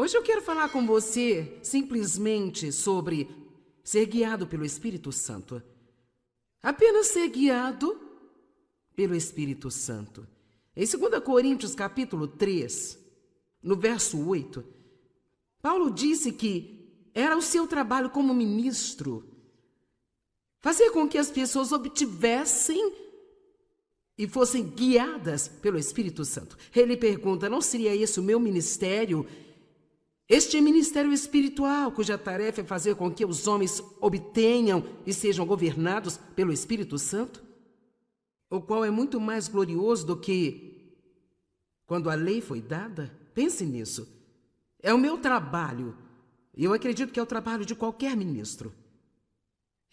Hoje eu quero falar com você simplesmente sobre ser guiado pelo Espírito Santo. Apenas ser guiado pelo Espírito Santo. Em 2 Coríntios capítulo 3, no verso 8, Paulo disse que era o seu trabalho como ministro fazer com que as pessoas obtivessem e fossem guiadas pelo Espírito Santo. Ele pergunta, não seria esse o meu ministério? Este ministério espiritual, cuja tarefa é fazer com que os homens obtenham e sejam governados pelo Espírito Santo, o qual é muito mais glorioso do que quando a lei foi dada? Pense nisso. É o meu trabalho, e eu acredito que é o trabalho de qualquer ministro.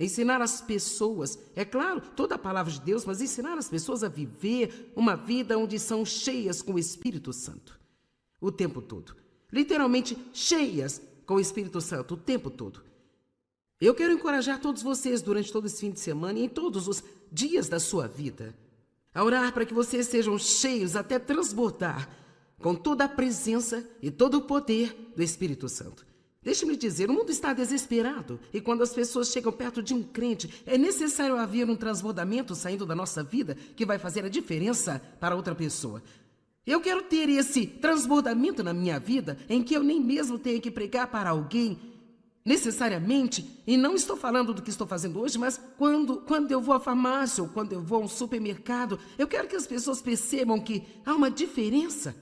Ensinar as pessoas, é claro, toda a palavra de Deus, mas ensinar as pessoas a viver uma vida onde são cheias com o Espírito Santo o tempo todo. Literalmente cheias com o Espírito Santo o tempo todo. Eu quero encorajar todos vocês durante todo esse fim de semana e em todos os dias da sua vida a orar para que vocês sejam cheios até transbordar com toda a presença e todo o poder do Espírito Santo. Deixe-me dizer, o mundo está desesperado e quando as pessoas chegam perto de um crente, é necessário haver um transbordamento saindo da nossa vida que vai fazer a diferença para outra pessoa. Eu quero ter esse transbordamento na minha vida em que eu nem mesmo tenha que pregar para alguém necessariamente, e não estou falando do que estou fazendo hoje, mas quando eu vou à farmácia ou quando eu vou a um supermercado, eu quero que as pessoas percebam que há uma diferença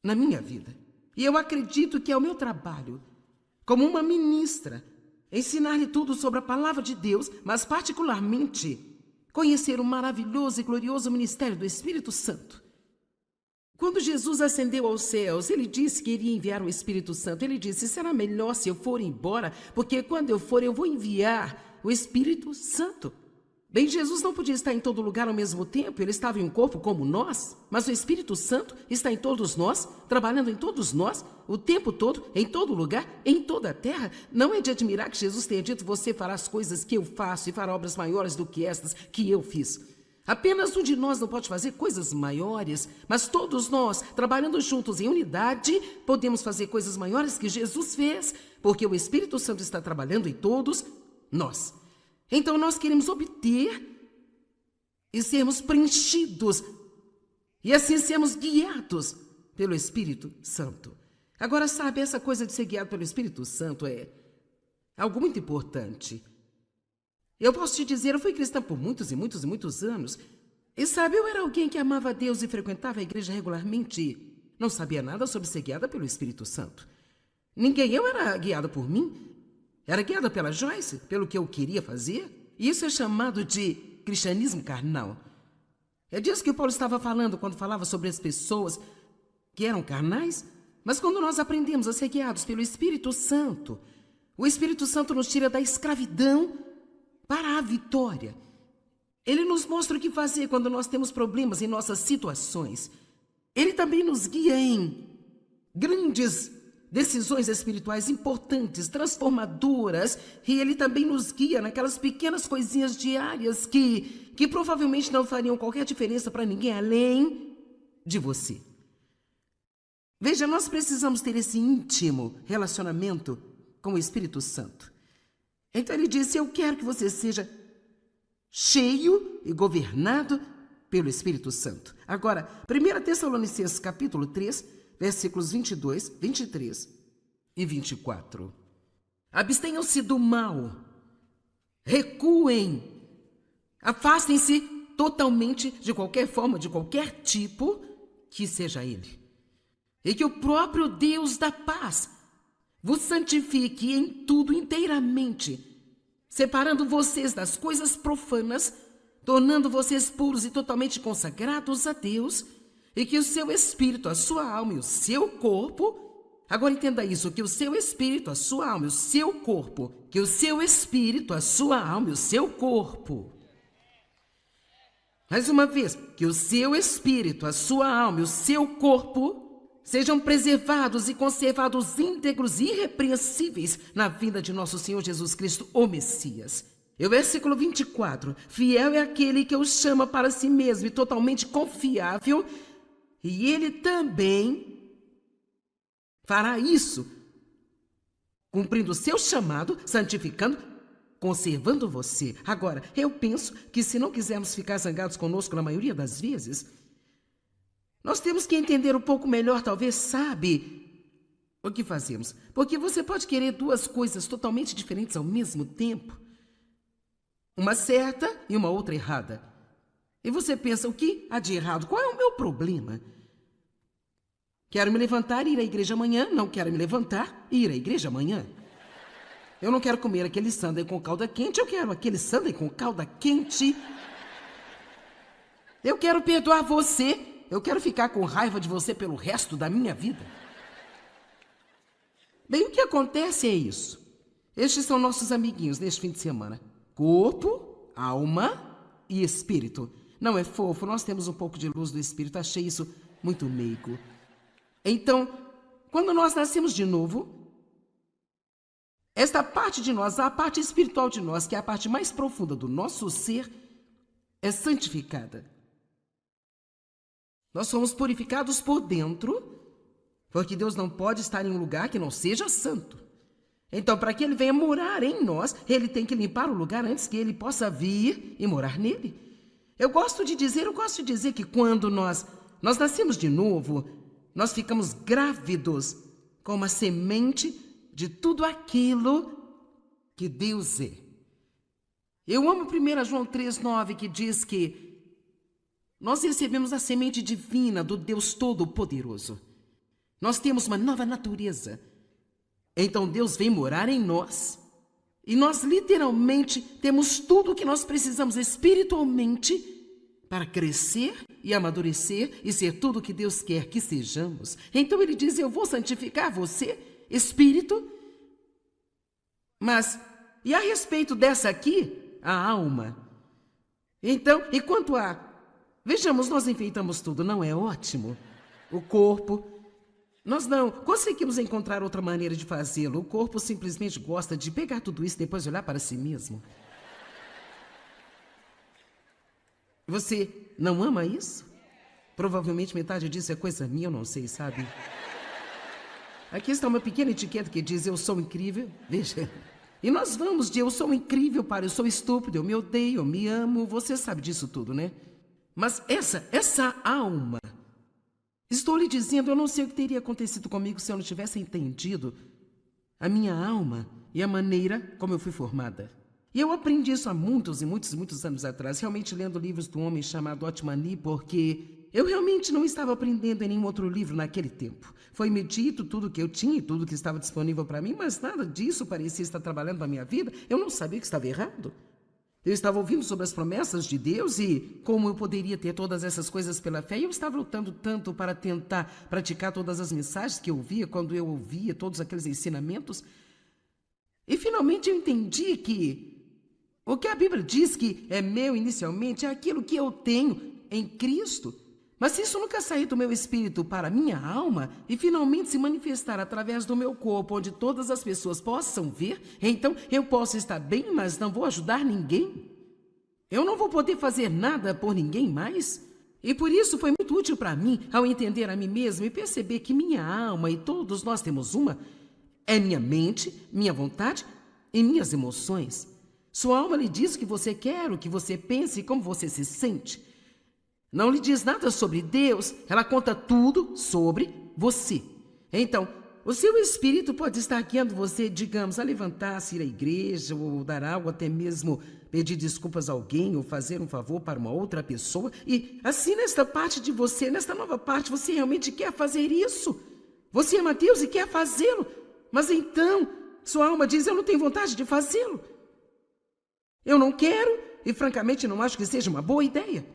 na minha vida. E eu acredito que é o meu trabalho, como uma ministra, ensinar-lhe tudo sobre a palavra de Deus, mas particularmente conhecer o maravilhoso e glorioso ministério do Espírito Santo. Quando Jesus ascendeu aos céus, ele disse que iria enviar o Espírito Santo. Ele disse, será melhor se eu for embora, porque quando eu for, eu vou enviar o Espírito Santo. Bem, Jesus não podia estar em todo lugar ao mesmo tempo, ele estava em um corpo como nós, mas o Espírito Santo está em todos nós, trabalhando em todos nós, o tempo todo, em todo lugar, em toda a terra. Não é de admirar que Jesus tenha dito, você fará as coisas que eu faço e fará obras maiores do que estas que eu fiz. Apenas um de nós não pode fazer coisas maiores, mas todos nós, trabalhando juntos em unidade, podemos fazer coisas maiores que Jesus fez, porque o Espírito Santo está trabalhando em todos nós. Então nós queremos obter e sermos preenchidos, e assim sermos guiados pelo Espírito Santo. Agora, sabe, essa coisa de ser guiado pelo Espírito Santo é algo muito importante. Eu posso te dizer, eu fui cristã por muitos e muitos e muitos anos. E sabe, eu era alguém que amava a Deus e frequentava a igreja regularmente. Não sabia nada sobre ser guiada pelo Espírito Santo. Eu era guiada por mim. Era guiada pela Joyce, pelo que eu queria fazer. E isso é chamado de cristianismo carnal. É disso que o Paulo estava falando quando falava sobre as pessoas que eram carnais. Mas quando nós aprendemos a ser guiados pelo Espírito Santo, o Espírito Santo nos tira da escravidão para a vitória. Ele nos mostra o que fazer quando nós temos problemas em nossas situações. Ele também nos guia em grandes decisões espirituais importantes, transformadoras, e ele também nos guia naquelas pequenas coisinhas diárias que provavelmente não fariam qualquer diferença para ninguém além de você. Veja, nós precisamos ter esse íntimo relacionamento com o Espírito Santo. Então ele disse, eu quero que você seja cheio e governado pelo Espírito Santo. Agora, 1 Tessalonicenses capítulo 3, versículos 22, 23 e 24. Abstenham-se do mal, recuem, afastem-se totalmente de qualquer forma, de qualquer tipo que seja ele. E que o próprio Deus da paz vos santifique em tudo inteiramente, separando vocês das coisas profanas, tornando vocês puros e totalmente consagrados a Deus, e que o seu espírito, a sua alma e o seu corpo, agora entenda isso, que o seu espírito, a sua alma e o seu corpo, que o seu espírito, a sua alma e o seu corpo. Mais uma vez, que o seu espírito, a sua alma e o seu corpo sejam preservados e conservados íntegros e irrepreensíveis na vinda de nosso Senhor Jesus Cristo, o Messias. E o versículo 24, fiel é aquele que o chama para si mesmo e totalmente confiável, e ele também fará isso, cumprindo o seu chamado, santificando, conservando você. Agora, eu penso que se não quisermos ficar zangados conosco na maioria das vezes, nós temos que entender um pouco melhor, talvez, sabe, o que fazemos. Porque você pode querer duas coisas totalmente diferentes ao mesmo tempo. Uma certa e uma outra errada. E você pensa, o que há de errado? Qual é o meu problema? Quero me levantar e ir à igreja amanhã. Não quero me levantar e ir à igreja amanhã. Eu não quero comer aquele sundae com calda quente. Eu quero aquele sundae com calda quente. Eu quero perdoar você. Eu quero ficar com raiva de você pelo resto da minha vida. Bem, o que acontece é isso. Estes são nossos amiguinhos neste fim de semana. Corpo, alma e espírito. Não é fofo? Nós temos um pouco de luz do espírito. Achei isso muito meigo. Então, quando nós nascemos de novo, esta parte de nós, a parte espiritual de nós, que é a parte mais profunda do nosso ser, é santificada. Nós somos purificados por dentro, porque Deus não pode estar em um lugar que não seja santo. Então, para que Ele venha morar em nós, Ele tem que limpar o lugar antes que Ele possa vir e morar nele. Eu gosto de dizer que quando nós nascemos de novo, nós ficamos grávidos com uma semente de tudo aquilo que Deus é. Eu amo 1 João 3,9, que diz que nós recebemos a semente divina do Deus Todo-Poderoso. Nós temos uma nova natureza. Então Deus vem morar em nós. E nós literalmente temos tudo o que nós precisamos espiritualmente para crescer e amadurecer e ser tudo o que Deus quer que sejamos. Então Ele diz, eu vou santificar você, espírito. Mas, e a respeito dessa aqui, a alma? Então, e quanto a... Vejamos, nós enfeitamos tudo, não é ótimo? O corpo... Nós não conseguimos encontrar outra maneira de fazê-lo. O corpo simplesmente gosta de pegar tudo isso e depois olhar para si mesmo. Você não ama isso? Provavelmente metade disso é coisa minha, eu não sei, sabe? Aqui está uma pequena etiqueta que diz, eu sou incrível. Veja. E nós vamos de eu sou incrível para eu sou estúpido, eu me odeio, eu me amo. Você sabe disso tudo, né? Mas essa alma... Estou lhe dizendo, eu não sei o que teria acontecido comigo se eu não tivesse entendido a minha alma e a maneira como eu fui formada. E eu aprendi isso há muitos e muitos e muitos anos atrás, realmente lendo livros de um homem chamado Otmani, porque eu realmente não estava aprendendo em nenhum outro livro naquele tempo. Foi-me dito tudo que eu tinha e tudo que estava disponível para mim, mas nada disso parecia estar trabalhando na minha vida. Eu não sabia que estava errado. Eu estava ouvindo sobre as promessas de Deus e como eu poderia ter todas essas coisas pela fé. E eu estava lutando tanto para tentar praticar todas as mensagens que eu ouvia, quando eu ouvia todos aqueles ensinamentos. E finalmente eu entendi que o que a Bíblia diz que é meu inicialmente é aquilo que eu tenho em Cristo. Mas se isso nunca sair do meu espírito para a minha alma e finalmente se manifestar através do meu corpo, onde todas as pessoas possam ver, então eu posso estar bem, mas não vou ajudar ninguém. Eu não vou poder fazer nada por ninguém mais. E por isso foi muito útil para mim, ao entender a mim mesmo e perceber que minha alma, e todos nós temos uma, é minha mente, minha vontade e minhas emoções. Sua alma lhe diz o que você quer, o que você pensa e como você se sente. Não lhe diz nada sobre Deus, ela conta tudo sobre você. Então, o seu espírito pode estar guiando você, digamos, a levantar-se, ir à igreja, ou dar algo, até mesmo pedir desculpas a alguém, ou fazer um favor para uma outra pessoa. E assim, nesta parte de você, nesta nova parte, você realmente quer fazer isso. Você ama Deus e quer fazê-lo. Mas então, sua alma diz, eu não tenho vontade de fazê-lo. Eu não quero e, francamente, não acho que seja uma boa ideia.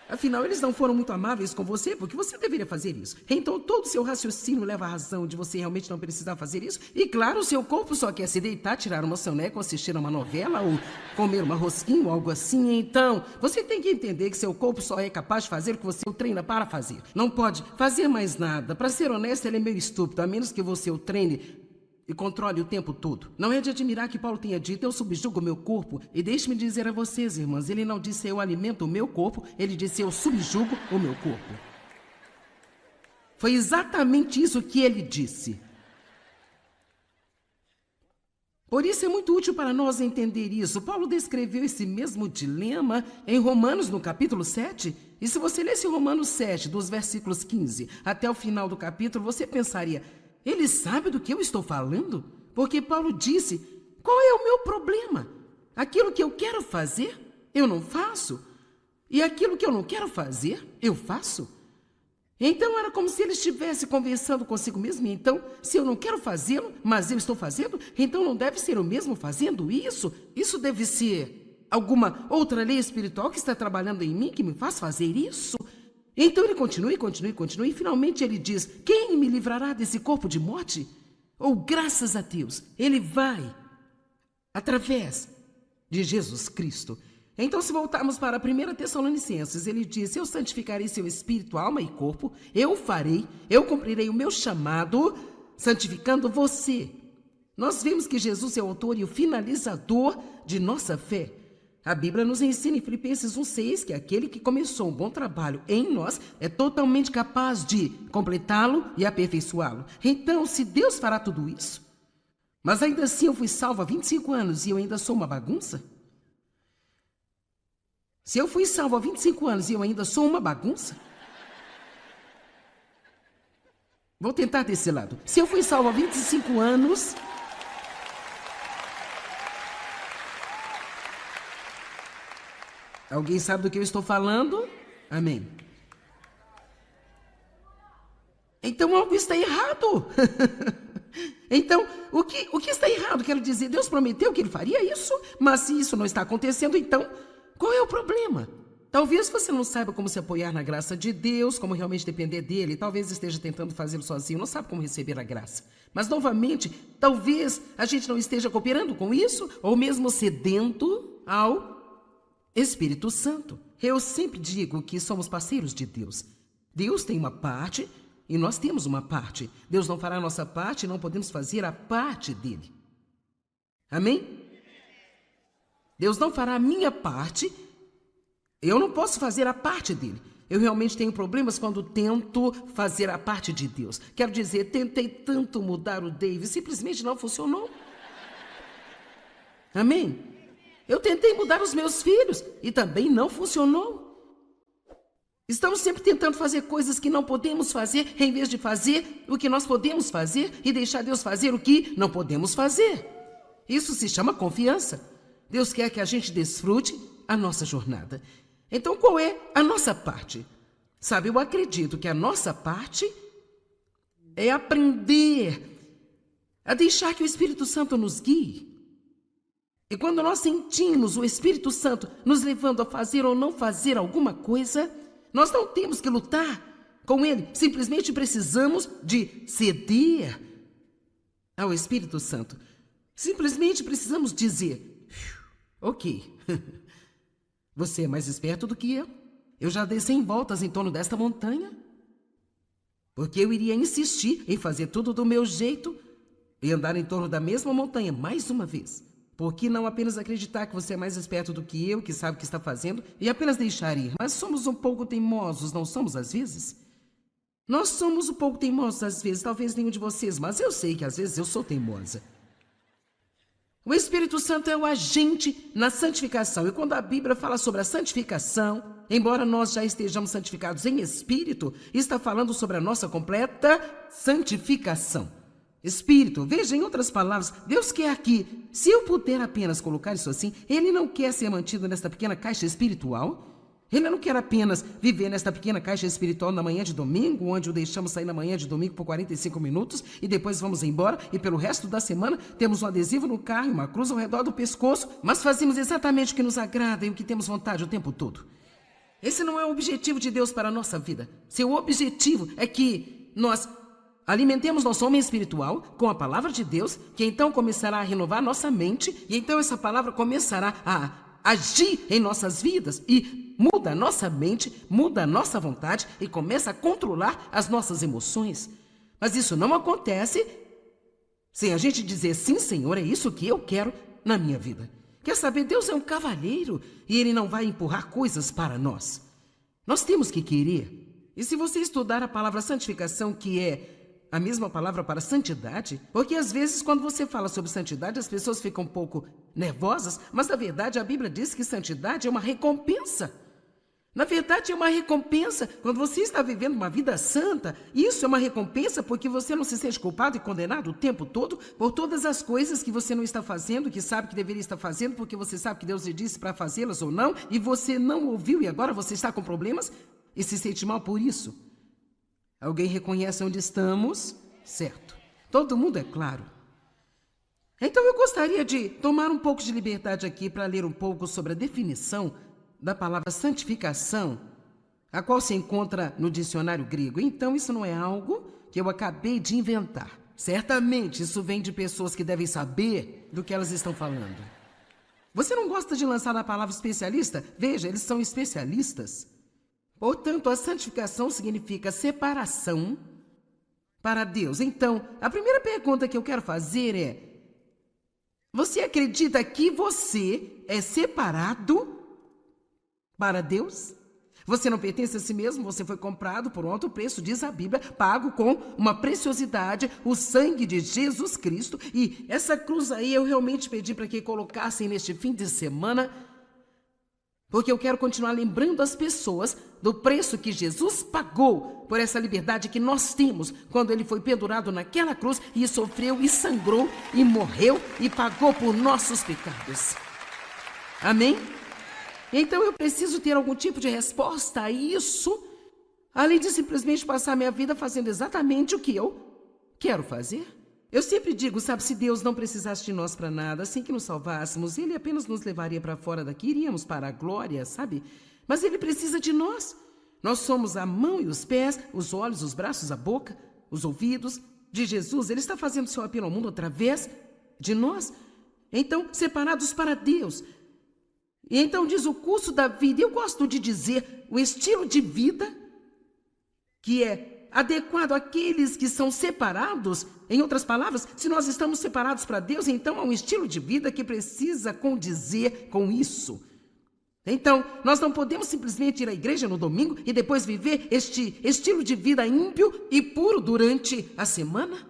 Afinal, eles não foram muito amáveis com você, porque você deveria fazer isso. Então, todo o seu raciocínio leva à razão de você realmente não precisar fazer isso. E, claro, o seu corpo só quer se deitar, tirar uma soneca, ou assistir a uma novela, ou comer uma rosquinha, ou algo assim. Então, você tem que entender que seu corpo só é capaz de fazer o que você o treina para fazer. Não pode fazer mais nada. Para ser honesto, ele é meio estúpido, a menos que você o treine e controle o tempo todo. Não é de admirar que Paulo tenha dito, eu subjugo o meu corpo. E deixe-me dizer a vocês, irmãs, ele não disse eu alimento o meu corpo, ele disse eu subjugo o meu corpo. Foi exatamente isso que ele disse. Por isso é muito útil para nós entender isso. Paulo descreveu esse mesmo dilema em Romanos, no capítulo 7. E se você lesse Romanos 7, dos versículos 15 até o final do capítulo, você pensaria, ele sabe do que eu estou falando? Porque Paulo disse, qual é o meu problema? Aquilo que eu quero fazer, eu não faço. E aquilo que eu não quero fazer, eu faço. Então era como se ele estivesse conversando consigo mesmo. Então, se eu não quero fazê-lo, mas eu estou fazendo, então não deve ser o mesmo fazendo isso? Isso deve ser alguma outra lei espiritual que está trabalhando em mim, que me faz fazer isso? Então ele continua, e finalmente ele diz, quem me livrará desse corpo de morte? Ou graças a Deus, ele vai através de Jesus Cristo. Então, se voltarmos para 1 Tessalonicenses, ele diz, eu santificarei seu espírito, alma e corpo, eu farei, eu cumprirei o meu chamado, santificando você. Nós vemos que Jesus é o autor e o finalizador de nossa fé. A Bíblia nos ensina em Filipenses 1,6 que aquele que começou um bom trabalho em nós é totalmente capaz de completá-lo e aperfeiçoá-lo. Então, se Deus fará tudo isso, mas ainda assim eu fui salvo há 25 anos e eu ainda sou uma bagunça? Se eu fui salvo há 25 anos e eu ainda sou uma bagunça? Vou tentar desse lado. Se eu fui salvo há 25 anos... Alguém sabe do que eu estou falando? Amém. Então algo está errado. Então, o que está errado? Quero dizer, Deus prometeu que ele faria isso, mas se isso não está acontecendo, então... qual é o problema? Talvez você não saiba como se apoiar na graça de Deus, como realmente depender dele, talvez esteja tentando fazê-lo sozinho, não sabe como receber a graça. Mas, novamente, talvez a gente não esteja cooperando com isso, ou mesmo sedento ao Espírito Santo. Eu sempre digo que somos parceiros de Deus. Deus tem uma parte e nós temos uma parte. Deus não fará a nossa parte e não podemos fazer a parte dele. Amém? Deus não fará a minha parte, eu não posso fazer a parte dele. Eu realmente tenho problemas quando tento fazer a parte de Deus. Quero dizer, tentei tanto mudar o David, simplesmente não funcionou. Amém? Eu tentei mudar os meus filhos e também não funcionou. Estamos sempre tentando fazer coisas que não podemos fazer, em vez de fazer o que nós podemos fazer e deixar Deus fazer o que não podemos fazer. Isso se chama confiança. Deus quer que a gente desfrute a nossa jornada. Então, qual é a nossa parte? Sabe, eu acredito que a nossa parte é aprender a deixar que o Espírito Santo nos guie. E quando nós sentimos o Espírito Santo nos levando a fazer ou não fazer alguma coisa, nós não temos que lutar com ele. Simplesmente precisamos de ceder ao Espírito Santo. Simplesmente precisamos dizer... ok, você é mais esperto do que eu. Eu já dei 100 voltas em torno desta montanha. Porque eu iria insistir em fazer tudo do meu jeito e andar em torno da mesma montanha mais uma vez. Por que não apenas acreditar que você é mais esperto do que eu, que sabe o que está fazendo, e apenas deixar ir? Mas somos um pouco teimosos, não somos às vezes? Nós somos um pouco teimosos às vezes, talvez nenhum de vocês, mas eu sei que às vezes eu sou teimosa. O Espírito Santo é o agente na santificação. E quando a Bíblia fala sobre a santificação, embora nós já estejamos santificados em espírito, está falando sobre a nossa completa santificação. Espírito, veja em outras palavras, Deus quer que, se eu puder apenas colocar isso assim, Ele não quer ser mantido nesta pequena caixa espiritual. Ele não quer apenas viver nesta pequena caixa espiritual na manhã de domingo, onde o deixamos sair na manhã de domingo por 45 minutos e depois vamos embora e pelo resto da semana temos um adesivo no carro e uma cruz ao redor do pescoço, mas fazemos exatamente o que nos agrada e o que temos vontade o tempo todo. Esse não é o objetivo de Deus para a nossa vida. Seu objetivo é que nós alimentemos nosso homem espiritual com a palavra de Deus, que então começará a renovar nossa mente e então essa palavra começará a agir em nossas vidas e muda a nossa mente, muda a nossa vontade e começa a controlar as nossas emoções. Mas isso não acontece sem a gente dizer, sim, Senhor, é isso que eu quero na minha vida. Quer saber, Deus é um cavalheiro e Ele não vai empurrar coisas para nós. Nós temos que querer. E se você estudar a palavra santificação, que é a mesma palavra para santidade? Porque às vezes quando você fala sobre santidade, as pessoas ficam um pouco nervosas, mas na verdade a Bíblia diz que santidade é uma recompensa. Na verdade é uma recompensa. Quando você está vivendo uma vida santa, isso é uma recompensa porque você não se sente culpado e condenado o tempo todo por todas as coisas que você não está fazendo, que sabe que deveria estar fazendo, porque você sabe que Deus lhe disse para fazê-las ou não, e você não ouviu e agora você está com problemas e se sente mal por isso. Alguém reconhece onde estamos? Certo. Todo mundo é claro. Então eu gostaria de tomar um pouco de liberdade aqui para ler um pouco sobre a definição da palavra santificação, a qual se encontra no dicionário grego. Então isso não é algo que eu acabei de inventar. Certamente isso vem de pessoas que devem saber do que elas estão falando. Você não gosta de lançar a palavra especialista? Veja, eles são especialistas. Portanto, a santificação significa separação para Deus. Então, a primeira pergunta que eu quero fazer é: você acredita que você é separado para Deus? Você não pertence a si mesmo, você foi comprado por um alto preço, diz a Bíblia, pago com uma preciosidade, o sangue de Jesus Cristo. E essa cruz aí eu realmente pedi para que colocassem neste fim de semana, porque eu quero continuar lembrando as pessoas do preço que Jesus pagou por essa liberdade que nós temos quando ele foi pendurado naquela cruz e sofreu e sangrou e morreu e pagou por nossos pecados. Amém? Então eu preciso ter algum tipo de resposta a isso, além de simplesmente passar minha vida fazendo exatamente o que eu quero fazer. Eu sempre digo, sabe, se Deus não precisasse de nós para nada, assim que nos salvássemos, ele apenas nos levaria para fora daqui, iríamos para a glória, sabe? Mas ele precisa de nós. Nós somos a mão e os pés, os olhos, os braços, a boca, os ouvidos de Jesus. Ele está fazendo seu apelo ao mundo através de nós. Então, separados para Deus. E então diz o curso da vida. Eu gosto de dizer o estilo de vida que é adequado àqueles que são separados. Em outras palavras, se nós estamos separados para Deus, então há um estilo de vida que precisa condizer com isso. Então, nós não podemos simplesmente ir à igreja no domingo e depois viver este estilo de vida ímpio e puro durante a semana.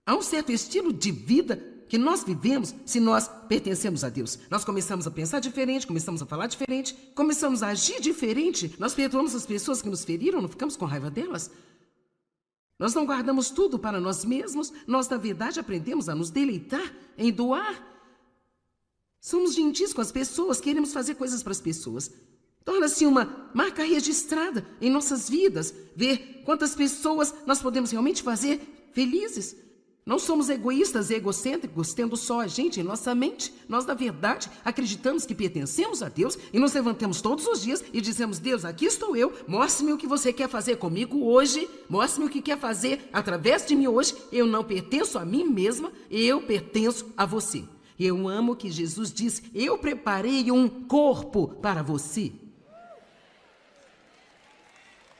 Há um certo estilo de vida que nós vivemos se nós pertencemos a Deus. Nós começamos a pensar diferente, começamos a falar diferente, começamos a agir diferente. Nós perdoamos as pessoas que nos feriram, não ficamos com raiva delas. Nós não guardamos tudo para nós mesmos. Nós, na verdade, aprendemos a nos deleitar em doar. Somos gentis com as pessoas, queremos fazer coisas para as pessoas. Torna-se uma marca registrada em nossas vidas, ver quantas pessoas nós podemos realmente fazer felizes. Não somos egoístas e egocêntricos, tendo só a gente em nossa mente. Nós, na verdade, acreditamos que pertencemos a Deus e nos levantamos todos os dias e dizemos: Deus, aqui estou eu, mostre-me o que você quer fazer comigo hoje, mostre-me o que quer fazer através de mim hoje. Eu não pertenço a mim mesma, eu pertenço a você. Eu amo que Jesus disse: eu preparei um corpo para você.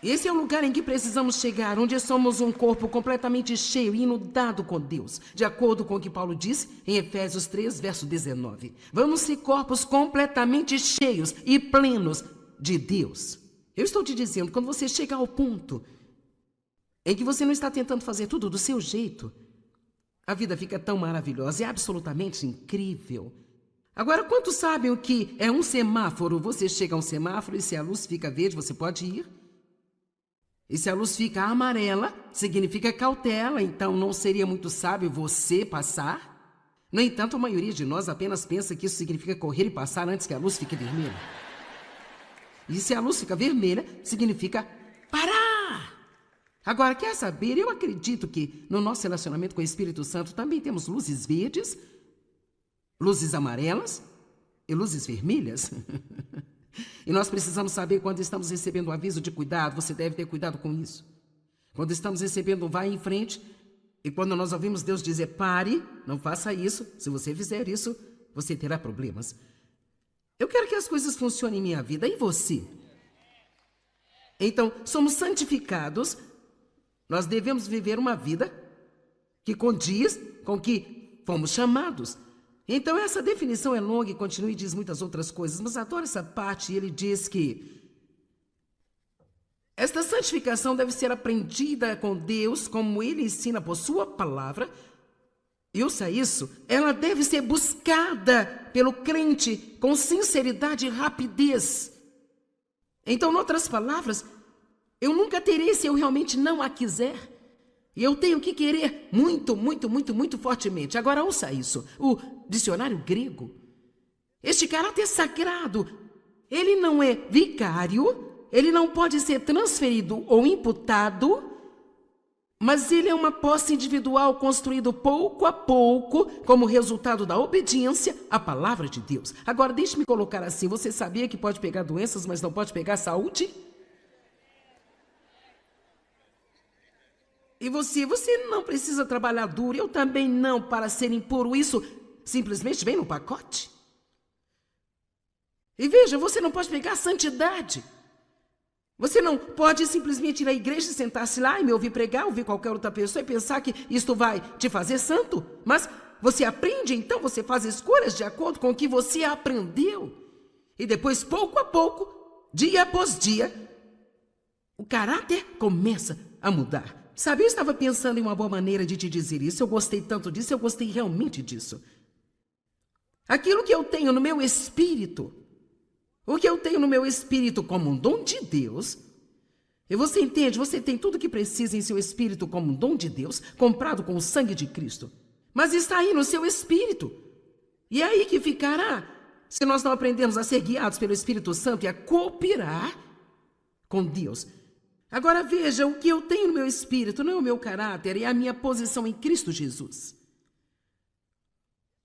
Esse é o lugar em que precisamos chegar, onde somos um corpo completamente cheio e inundado com Deus, de acordo com o que Paulo disse em Efésios 3, verso 19. Vamos ser corpos completamente cheios e plenos de Deus. Eu estou te dizendo, quando você chegar ao ponto em que você não está tentando fazer tudo do seu jeito, a vida fica tão maravilhosa, é absolutamente incrível. Agora, quantos sabem o que é um semáforo? Você chega a um semáforo e se a luz fica verde, você pode ir. E se a luz fica amarela, significa cautela, então não seria muito sábio você passar? No entanto, a maioria de nós apenas pensa que isso significa correr e passar antes que a luz fique vermelha. E se a luz fica vermelha, significa parar. Agora, quer saber? Eu acredito que no nosso relacionamento com o Espírito Santo também temos luzes verdes, luzes amarelas e luzes vermelhas. E nós precisamos saber quando estamos recebendo um aviso de cuidado. Você deve ter cuidado com isso. Quando estamos recebendo um vai em frente, e quando nós ouvimos Deus dizer pare, não faça isso. Se você fizer isso, você terá problemas. Eu quero que as coisas funcionem em minha vida. E você? Então, somos santificados. Nós devemos viver uma vida que condiz com que fomos chamados. Então, essa definição é longa e continua e diz muitas outras coisas, mas adoro essa parte. Ele diz que Esta santificação deve ser aprendida com Deus, como Ele ensina por sua palavra. E ouça isso, ela deve ser buscada pelo crente com sinceridade e rapidez. Então, em outras palavras, eu nunca terei se eu realmente não a quiser. E eu tenho que querer muito, muito, muito, muito fortemente. Agora, ouça isso. O dicionário grego, este caráter sagrado, ele não é vicário, ele não pode ser transferido ou imputado, mas ele é uma posse individual construído pouco a pouco como resultado da obediência à palavra de Deus. Agora, deixe-me colocar assim, você sabia que pode pegar doenças, mas não pode pegar saúde? E você não precisa trabalhar duro, eu também não, para ser impuro. Isso simplesmente vem no pacote. E veja, você não pode pegar a santidade. Você não pode simplesmente ir à igreja e sentar-se lá e me ouvir pregar, ouvir qualquer outra pessoa e pensar que isto vai te fazer santo. Mas você aprende, então você faz escolhas de acordo com o que você aprendeu. E depois, pouco a pouco, dia após dia, o caráter começa a mudar. Sabe, eu estava pensando em uma boa maneira de te dizer isso. Eu gostei tanto disso, eu gostei realmente disso. Aquilo que eu tenho no meu espírito, o que eu tenho no meu espírito como um dom de Deus, e você entende, você tem tudo o que precisa em seu espírito como um dom de Deus, comprado com o sangue de Cristo, mas está aí no seu espírito. E é aí que ficará, se nós não aprendermos a ser guiados pelo Espírito Santo e a cooperar com Deus. Agora veja, o que eu tenho no meu espírito não é o meu caráter, é a minha posição em Cristo Jesus.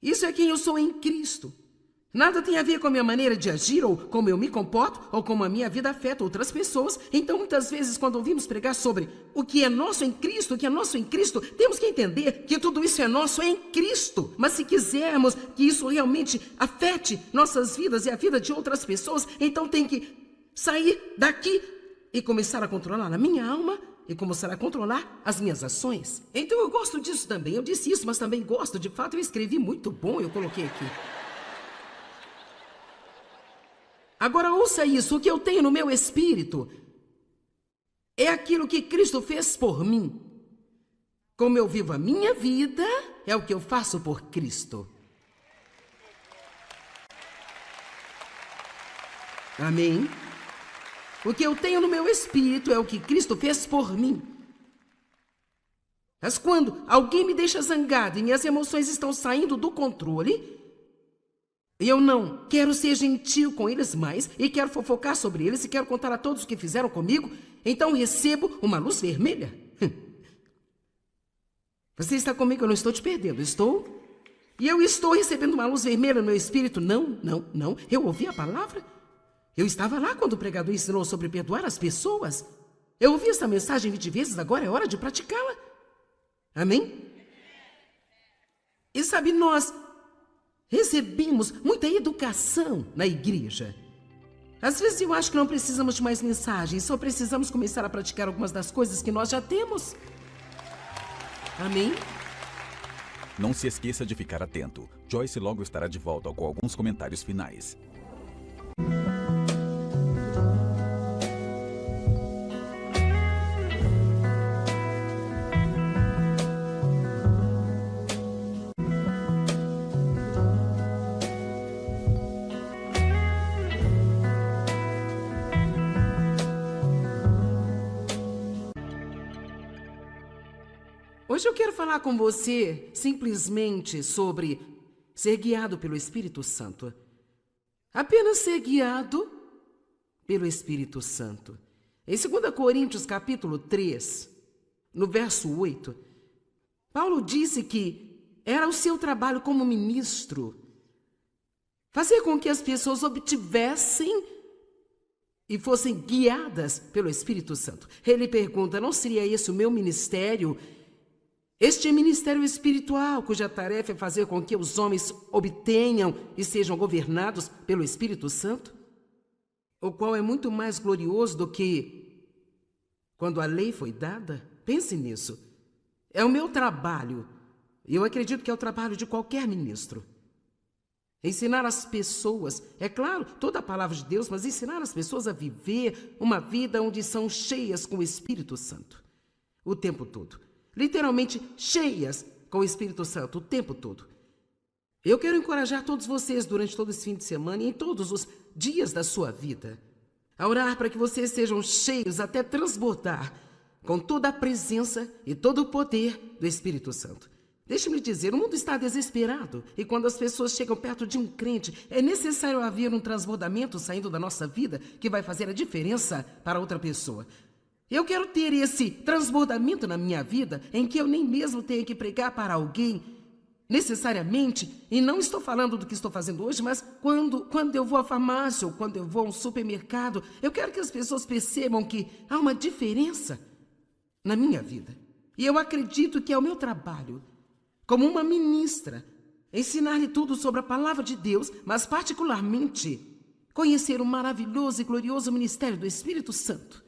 Isso é quem eu sou em Cristo. Nada tem a ver com a minha maneira de agir, ou como eu me comporto, ou como a minha vida afeta outras pessoas. Então, muitas vezes, quando ouvimos pregar sobre o que é nosso em Cristo, o que é nosso em Cristo, temos que entender que tudo isso é nosso em Cristo. Mas se quisermos que isso realmente afete nossas vidas e a vida de outras pessoas, então tem que sair daqui e começar a controlar a minha alma e começar a controlar as minhas ações. Então eu gosto disso também. Eu disse isso, mas também gosto. De fato, eu escrevi muito bom, eu coloquei aqui. Agora ouça isso, o que eu tenho no meu espírito é aquilo que Cristo fez por mim. Como eu vivo a minha vida, é o que eu faço por Cristo. Amém? O que eu tenho no meu espírito é o que Cristo fez por mim. Mas quando alguém me deixa zangado e minhas emoções estão saindo do controle, e eu não quero ser gentil com eles mais, e quero fofocar sobre eles, e quero contar a todos o que fizeram comigo, então recebo uma luz vermelha. Você está comigo? Eu não estou te perdendo, estou? E eu estou recebendo uma luz vermelha no meu espírito? Não. Eu ouvi a palavra. Eu estava lá quando o pregador ensinou sobre perdoar as pessoas. Eu ouvi essa mensagem 20 vezes, agora é hora de praticá-la. Amém? E sabe, nós recebemos muita educação na igreja. Às vezes eu acho que não precisamos de mais mensagens, só precisamos começar a praticar algumas das coisas que nós já temos. Amém? Não se esqueça de ficar atento. Joyce logo estará de volta com alguns comentários finais. Hoje eu quero falar com você simplesmente sobre ser guiado pelo Espírito Santo. Apenas ser guiado pelo Espírito Santo. Em 2 Coríntios capítulo 3, no verso 8, Paulo disse que era o seu trabalho como ministro fazer com que as pessoas obtivessem e fossem guiadas pelo Espírito Santo. Ele pergunta, não seria esse o meu ministério? Este ministério espiritual, cuja tarefa é fazer com que os homens obtenham e sejam governados pelo Espírito Santo, o qual é muito mais glorioso do que quando a lei foi dada? Pense nisso. É o meu trabalho, e eu acredito que é o trabalho de qualquer ministro. Ensinar as pessoas, é claro, toda a palavra de Deus, mas ensinar as pessoas a viver uma vida onde são cheias com o Espírito Santo. O tempo todo. Literalmente cheias com o Espírito Santo o tempo todo. Eu quero encorajar todos vocês durante todo esse fim de semana e em todos os dias da sua vida a orar para que vocês sejam cheios até transbordar com toda a presença e todo o poder do Espírito Santo. Deixe-me dizer, o mundo está desesperado e quando as pessoas chegam perto de um crente, é necessário haver um transbordamento saindo da nossa vida que vai fazer a diferença para outra pessoa. Eu quero ter esse transbordamento na minha vida em que eu nem mesmo tenha que pregar para alguém necessariamente, e não estou falando do que estou fazendo hoje, mas quando eu vou à farmácia ou quando eu vou a um supermercado, eu quero que as pessoas percebam que há uma diferença na minha vida. E eu acredito que é o meu trabalho como uma ministra, ensinar-lhe tudo sobre a palavra de Deus, mas particularmente conhecer o maravilhoso e glorioso ministério do Espírito Santo.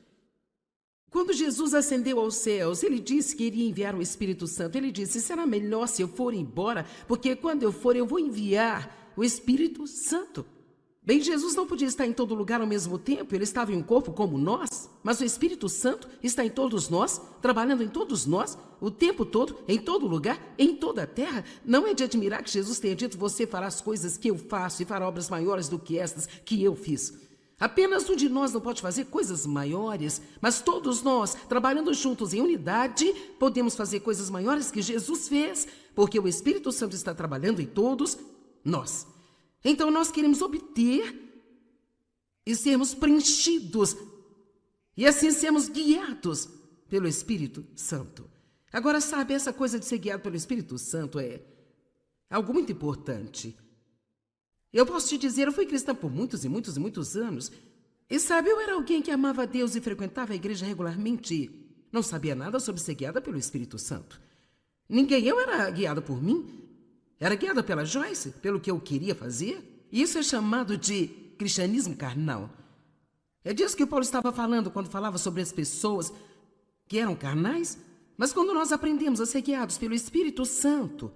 Quando Jesus ascendeu aos céus, ele disse que iria enviar o Espírito Santo. Ele disse, será melhor se eu for embora, porque quando eu for eu vou enviar o Espírito Santo. Bem, Jesus não podia estar em todo lugar ao mesmo tempo, ele estava em um corpo como nós, mas o Espírito Santo está em todos nós, trabalhando em todos nós, o tempo todo, em todo lugar, em toda a terra. Não é de admirar que Jesus tenha dito, você fará as coisas que eu faço e fará obras maiores do que estas que eu fiz. Apenas um de nós não pode fazer coisas maiores, mas todos nós, trabalhando juntos em unidade, podemos fazer coisas maiores que Jesus fez, porque o Espírito Santo está trabalhando em todos nós. Então nós queremos obter e sermos preenchidos e assim sermos guiados pelo Espírito Santo. Agora, sabe, essa coisa de ser guiado pelo Espírito Santo é algo muito importante. Eu posso te dizer, eu fui cristã por muitos e muitos e muitos anos. E sabe, eu era alguém que amava a Deus e frequentava a igreja regularmente. Não sabia nada sobre ser guiada pelo Espírito Santo. Eu era guiada por mim. Era guiada pela Joyce, pelo que eu queria fazer. E isso é chamado de cristianismo carnal. É disso que Paulo estava falando quando falava sobre as pessoas que eram carnais. Mas quando nós aprendemos a ser guiados pelo Espírito Santo,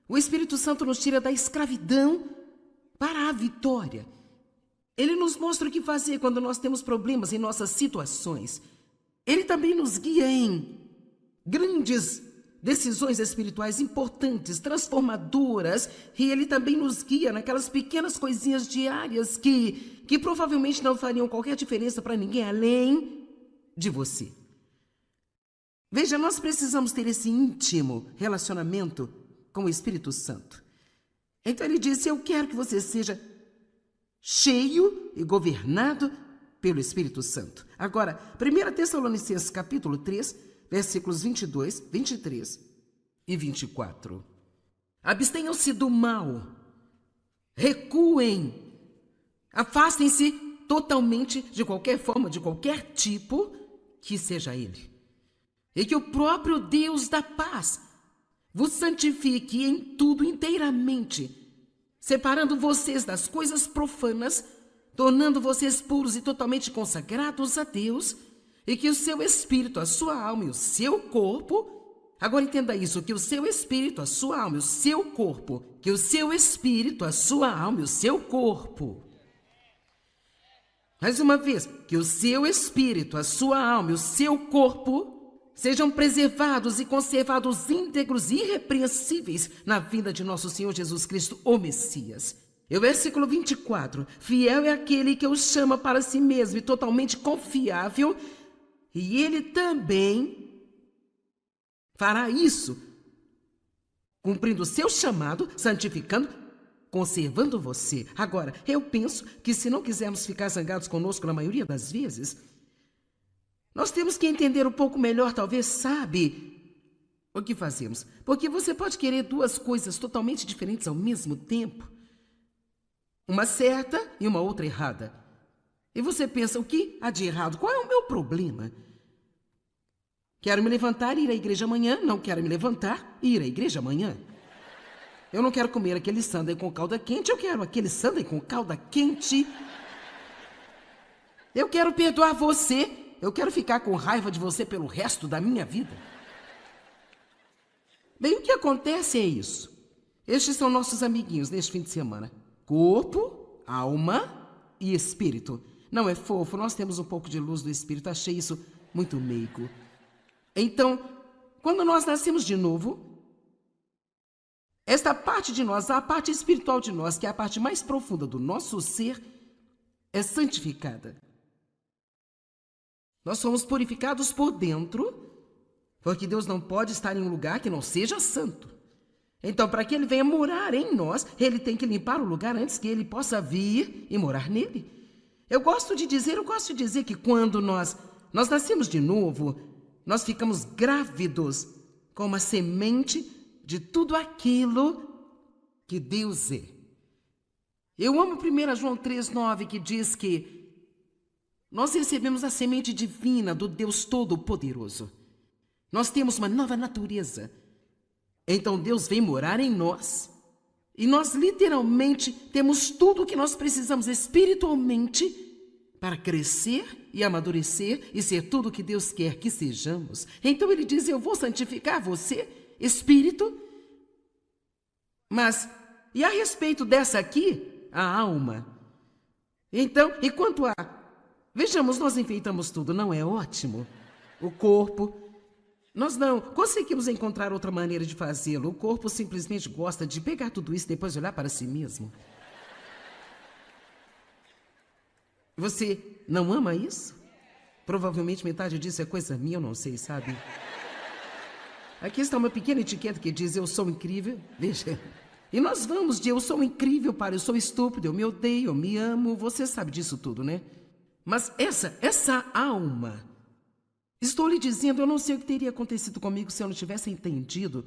o Espírito Santo nos tira da escravidão para a vitória. Ele nos mostra o que fazer quando nós temos problemas em nossas situações. Ele também nos guia em grandes decisões espirituais importantes, transformadoras, e ele também nos guia naquelas pequenas coisinhas diárias que provavelmente não fariam qualquer diferença para ninguém além de você. Veja, nós precisamos ter esse íntimo relacionamento com o Espírito Santo. Então ele disse, eu quero que você seja cheio e governado pelo Espírito Santo. Agora, 1 Tessalonicenses capítulo 3, versículos 22, 23 e 24. Abstenham-se do mal, recuem, afastem-se totalmente de qualquer forma, de qualquer tipo que seja ele. E que o próprio Deus da paz vos santifique em tudo inteiramente, separando vocês das coisas profanas, tornando vocês puros e totalmente consagrados a Deus, e que o seu espírito, a sua alma e o seu corpo, agora entenda isso, que o seu espírito, a sua alma e o seu corpo, que o seu espírito, a sua alma e o seu corpo. Mais uma vez, que o seu espírito, a sua alma e o seu corpo sejam preservados e conservados íntegros e irrepreensíveis na vinda de nosso Senhor Jesus Cristo, o Messias. E o versículo 24, fiel é aquele que o chama para si mesmo e totalmente confiável, e ele também fará isso, cumprindo o seu chamado, santificando, conservando você. Agora, eu penso que se não quisermos ficar zangados conosco na maioria das vezes, nós temos que entender um pouco melhor, talvez, sabe, o que fazemos. Porque você pode querer duas coisas totalmente diferentes ao mesmo tempo. Uma certa e uma outra errada. E você pensa, o que há de errado? Qual é o meu problema? Quero me levantar e ir à igreja amanhã. Não quero me levantar e ir à igreja amanhã. Eu não quero comer aquele sundae com calda quente. Eu quero aquele sundae com calda quente. Eu quero perdoar você. Eu quero ficar com raiva de você pelo resto da minha vida. Bem, o que acontece é isso. Estes são nossos amiguinhos neste fim de semana. corpo, alma e espírito. Não é fofo? Nós temos um pouco de luz do espírito. Achei isso muito meigo. Então, quando nós nascemos de novo, esta parte de nós, a parte espiritual de nós, que é a parte mais profunda do nosso ser, é santificada. Nós somos purificados por dentro, porque Deus não pode estar em um lugar que não seja santo. Então, para que Ele venha morar em nós, Ele tem que limpar o lugar antes que Ele possa vir e morar nele. Eu gosto de dizer que quando nós nascemos de novo, nós ficamos grávidos com uma semente de tudo aquilo que Deus é. Eu amo 1 João 3,9, que diz que nós recebemos a semente divina do Deus Todo-Poderoso. Nós temos uma nova natureza. Então Deus vem morar em nós. E nós literalmente temos tudo o que nós precisamos espiritualmente para crescer e amadurecer e ser tudo o que Deus quer que sejamos. Então Ele diz, eu vou santificar você, espírito. Mas, e a respeito dessa aqui, a alma? Então, e quanto a... Vejamos, nós enfeitamos tudo, não é ótimo? O corpo... Nós não conseguimos encontrar outra maneira de fazê-lo. O corpo simplesmente gosta de pegar tudo isso e depois olhar para si mesmo. Você não ama isso? Provavelmente metade disso é coisa minha, eu não sei, sabe? Aqui está uma pequena etiqueta que diz, eu sou incrível. Veja. E nós vamos de eu sou incrível para eu sou estúpido, eu me odeio, eu me amo. Você sabe disso tudo, né? Mas essa alma... Estou lhe dizendo, eu não sei o que teria acontecido comigo se eu não tivesse entendido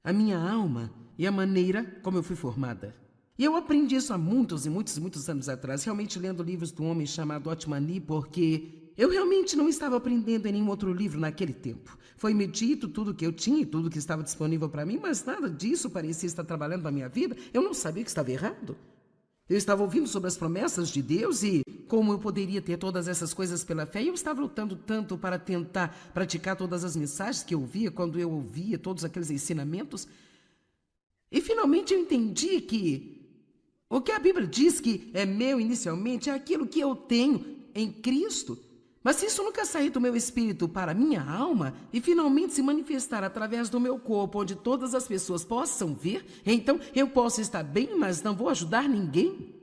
a minha alma e a maneira como eu fui formada. E eu aprendi isso há muitos e muitos e muitos anos atrás, realmente lendo livros de um homem chamado Otmani, porque eu realmente não estava aprendendo em nenhum outro livro naquele tempo. Foi-me dito tudo que eu tinha e tudo que estava disponível para mim, mas nada disso parecia estar trabalhando na minha vida. Eu não sabia que estava errado. Eu estava ouvindo sobre as promessas de Deus e como eu poderia ter todas essas coisas pela fé. E eu estava lutando tanto para tentar praticar todas as mensagens que eu ouvia, quando eu ouvia todos aqueles ensinamentos. E finalmente eu entendi que o que a Bíblia diz que é meu inicialmente é aquilo que eu tenho em Cristo. Mas se isso nunca sair do meu espírito para a minha alma e finalmente se manifestar através do meu corpo, onde todas as pessoas possam ver, então eu posso estar bem, mas não vou ajudar ninguém.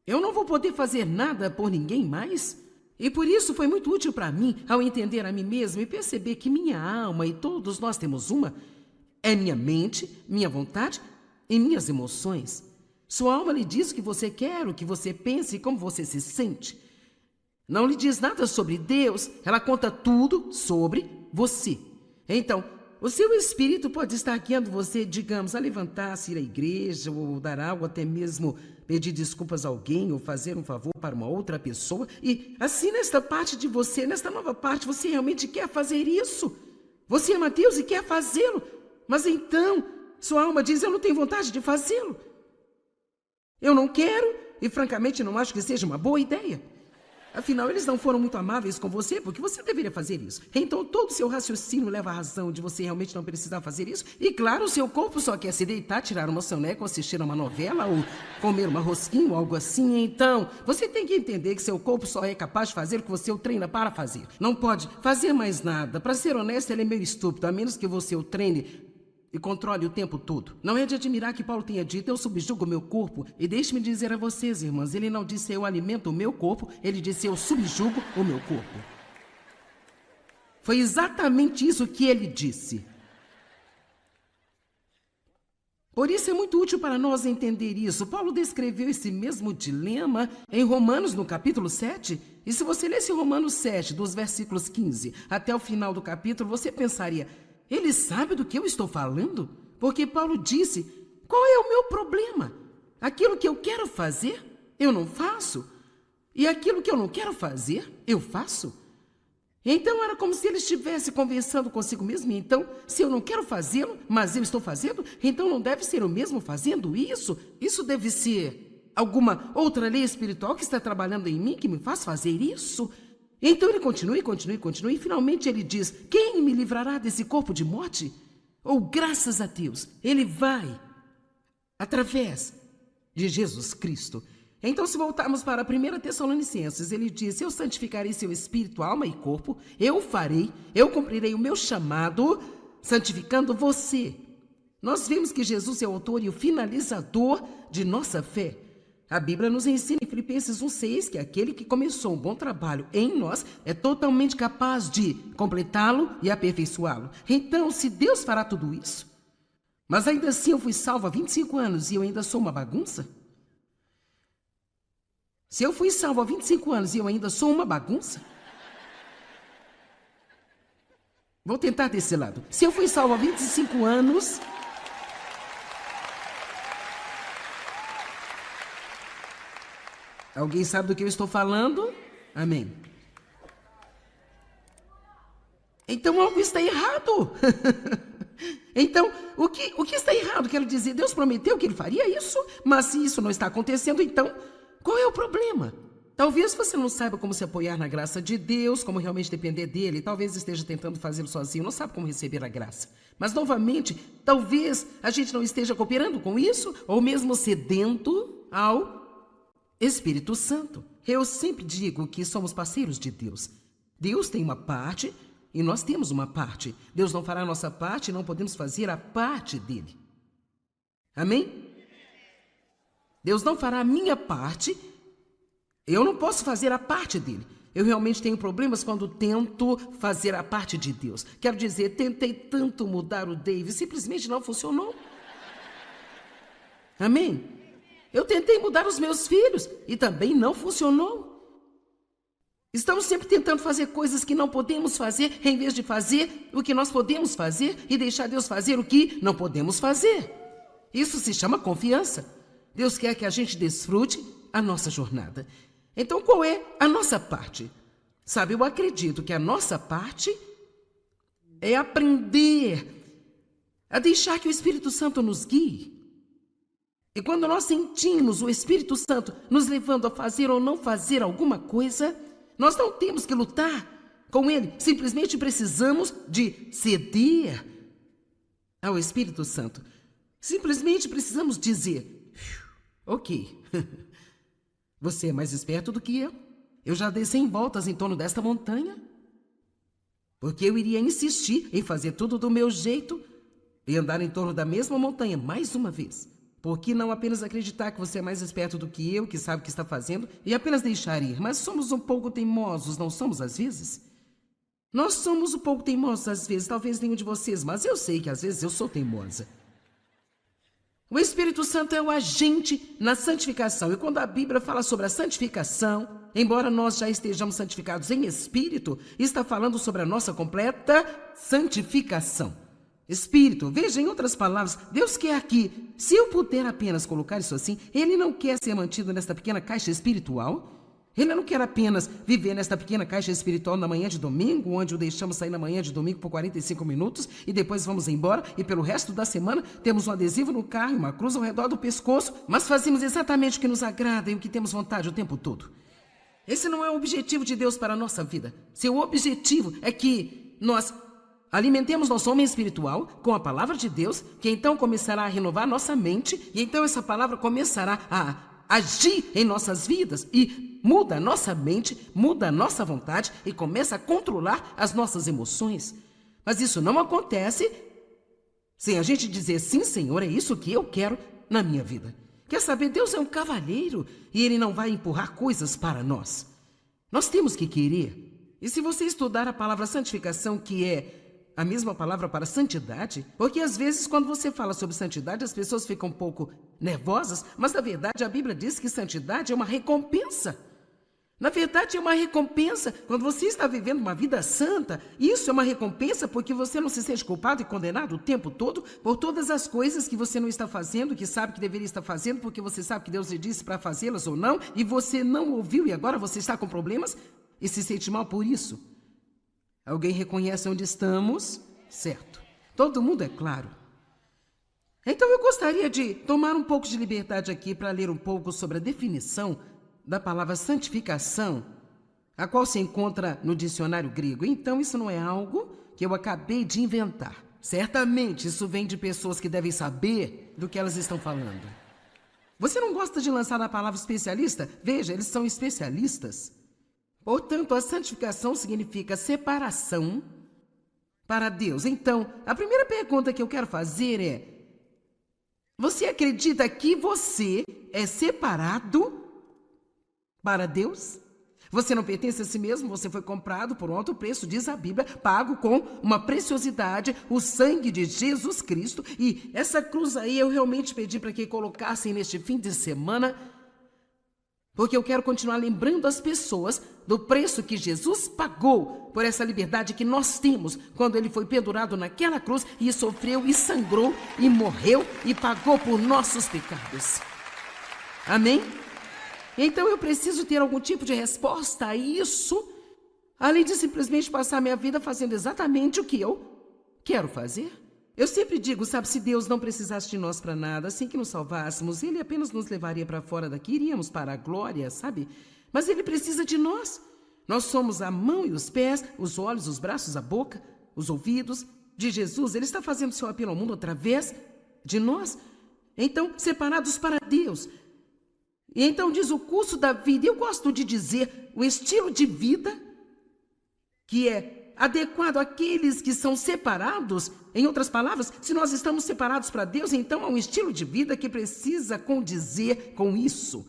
Eu não vou poder fazer nada por ninguém mais. E por isso foi muito útil para mim, ao entender a mim mesmo e perceber que minha alma, e todos nós temos uma, é minha mente, minha vontade e minhas emoções. Sua alma lhe diz o que você quer, o que você pensa e como você se sente. Não lhe diz nada sobre Deus, ela conta tudo sobre você. Então, o seu espírito pode estar guiando você, digamos, a levantar-se, ir à igreja, ou dar algo, até mesmo pedir desculpas a alguém, ou fazer um favor para uma outra pessoa. E assim, nesta parte de você, nesta nova parte, você realmente quer fazer isso. Você ama Deus e quer fazê-lo. Mas então, sua alma diz, eu não tenho vontade de fazê-lo. Eu não quero e, francamente, não acho que seja uma boa ideia. Afinal, eles não foram muito amáveis com você, porque você deveria fazer isso. Então, todo o seu raciocínio leva à razão de você realmente não precisar fazer isso. E, claro, o seu corpo só quer se deitar, tirar uma soneca, ou assistir a uma novela, ou comer uma rosquinha, ou algo assim. Então, você tem que entender que seu corpo só é capaz de fazer o que você o treina para fazer. Não pode fazer mais nada. Para ser honesto, ele é meio estúpido, a menos que você o treine e controle o tempo todo. Não é de admirar que Paulo tenha dito, eu subjugo o meu corpo. E deixe-me dizer a vocês, irmãs, ele não disse eu alimento o meu corpo, ele disse eu subjugo o meu corpo. Foi exatamente isso que ele disse. Por isso é muito útil para nós entender isso. Paulo descreveu esse mesmo dilema em Romanos, no capítulo 7. E se você lesse Romanos 7, dos versículos 15 até o final do capítulo, você pensaria, ele sabe do que eu estou falando? Porque Paulo disse, qual é o meu problema? Aquilo que eu quero fazer, eu não faço. E aquilo que eu não quero fazer, eu faço. Então era como se ele estivesse conversando consigo mesmo. Então, se eu não quero fazê-lo, mas eu estou fazendo, então não deve ser o mesmo fazendo isso? Isso deve ser alguma outra lei espiritual que está trabalhando em mim, que me faz fazer isso? Então ele continua, e finalmente ele diz, quem me livrará desse corpo de morte? Ou, graças a Deus, ele vai, através de Jesus Cristo. Então, se voltarmos para 1 Tessalonicenses, ele diz: eu santificarei seu espírito, alma e corpo, eu cumprirei o meu chamado, santificando você. Nós vemos que Jesus é o autor e o finalizador de nossa fé. A Bíblia nos ensina em Filipenses 1,6 que aquele que começou um bom trabalho em nós é totalmente capaz de completá-lo e aperfeiçoá-lo. Então, se Deus fará tudo isso, mas ainda assim eu fui salvo há 25 anos e eu ainda sou uma bagunça? Se eu fui salvo há 25 anos e eu ainda sou uma bagunça? Vou tentar desse lado. Se eu fui salvo há 25 anos... Alguém sabe do que eu estou falando? Amém. Então algo está errado. Então, o que está errado? Quero dizer, Deus prometeu que ele faria isso, mas se isso não está acontecendo, então, qual é o problema? Talvez você não saiba como se apoiar na graça de Deus, como realmente depender dele, talvez esteja tentando fazê-lo sozinho, não sabe como receber a graça. Mas, novamente, talvez a gente não esteja cooperando com isso, ou mesmo sedento ao Espírito Santo. Eu sempre digo que somos parceiros de Deus. Deus tem uma parte e nós temos uma parte. Deus não fará a nossa parte e não podemos fazer a parte dele. Amém? Deus não fará a minha parte, eu não posso fazer a parte dele. Eu realmente tenho problemas quando tento fazer a parte de Deus. Quero dizer, tentei tanto mudar o David, simplesmente não funcionou. Amém? Eu tentei mudar os meus filhos e também não funcionou. Estamos sempre tentando fazer coisas que não podemos fazer, em vez de fazer o que nós podemos fazer e deixar Deus fazer o que não podemos fazer. Isso se chama confiança. Deus quer que a gente desfrute a nossa jornada. Então, qual é a nossa parte? Sabe, eu acredito que a nossa parte é aprender a deixar que o Espírito Santo nos guie. E quando nós sentimos o Espírito Santo nos levando a fazer ou não fazer alguma coisa, nós não temos que lutar com ele. Simplesmente precisamos de ceder ao Espírito Santo. Simplesmente precisamos dizer: ok, você é mais esperto do que eu. Eu já dei 100 voltas em torno desta montanha, porque eu iria insistir em fazer tudo do meu jeito e andar em torno da mesma montanha mais uma vez. Por que não apenas acreditar que você é mais esperto do que eu, que sabe o que está fazendo, e apenas deixar ir? Mas somos um pouco teimosos, não somos às vezes? Nós somos um pouco teimosos às vezes, talvez nenhum de vocês, mas eu sei que às vezes eu sou teimosa. O Espírito Santo é o agente na santificação. E quando a Bíblia fala sobre a santificação, embora nós já estejamos santificados em espírito, está falando sobre a nossa completa santificação. Espírito, veja, em outras palavras, Deus quer aqui, se eu puder apenas colocar isso assim, Ele não quer ser mantido nesta pequena caixa espiritual. Ele não quer apenas viver nesta pequena caixa espiritual na manhã de domingo, onde o deixamos sair na manhã de domingo por 45 minutos e depois vamos embora e pelo resto da semana temos um adesivo no carro e uma cruz ao redor do pescoço, mas fazemos exatamente o que nos agrada e o que temos vontade o tempo todo. Esse não é o objetivo de Deus para a nossa vida. Seu objetivo é que nós alimentemos nosso homem espiritual com a palavra de Deus, que então começará a renovar nossa mente e então essa palavra começará a agir em nossas vidas e muda a nossa mente, muda a nossa vontade e começa a controlar as nossas emoções. Mas isso não acontece sem a gente dizer: sim, Senhor, é isso que eu quero na minha vida. Quer saber? Deus é um cavalheiro e Ele não vai empurrar coisas para nós. Nós temos que querer. E se você estudar a palavra santificação, que é a mesma palavra para santidade, porque às vezes quando você fala sobre santidade as pessoas ficam um pouco nervosas, mas na verdade a Bíblia diz que santidade é uma recompensa. Na verdade é uma recompensa. Quando você está vivendo uma vida santa, isso é uma recompensa porque você não se sente culpado e condenado o tempo todo por todas as coisas que você não está fazendo, que sabe que deveria estar fazendo, porque você sabe que Deus lhe disse para fazê-las ou não, e você não ouviu e agora você está com problemas e se sente mal por isso. Alguém reconhece onde estamos? Certo. Todo mundo é claro. Então eu gostaria de tomar um pouco de liberdade aqui para ler um pouco sobre a definição da palavra santificação, a qual se encontra no dicionário grego. Então isso não é algo que eu acabei de inventar. Certamente isso vem de pessoas que devem saber do que elas estão falando. Você não gosta de lançar a palavra especialista? Veja, eles são especialistas. Portanto, a santificação significa separação para Deus. Então, a primeira pergunta que eu quero fazer é: você acredita que você é separado para Deus? Você não pertence a si mesmo, você foi comprado por um alto preço, diz a Bíblia, pago com uma preciosidade, o sangue de Jesus Cristo. E essa cruz aí eu realmente pedi para que colocassem neste fim de semana, porque eu quero continuar lembrando as pessoas do preço que Jesus pagou por essa liberdade que nós temos quando ele foi pendurado naquela cruz e sofreu e sangrou e morreu e pagou por nossos pecados. Amém? Então eu preciso ter algum tipo de resposta a isso, além de simplesmente passar minha vida fazendo exatamente o que eu quero fazer. Eu sempre digo, sabe, se Deus não precisasse de nós para nada, assim que nos salvássemos, ele apenas nos levaria para fora daqui, iríamos para a glória, sabe? Mas ele precisa de nós. Nós somos a mão e os pés, os olhos, os braços, a boca, os ouvidos de Jesus. Ele está fazendo seu apelo ao mundo através de nós. Então, separados para Deus. E então diz o curso da vida, eu gosto de dizer o estilo de vida que é adequado àqueles que são separados. Em outras palavras, se nós estamos separados para Deus, então é um estilo de vida que precisa condizer com isso.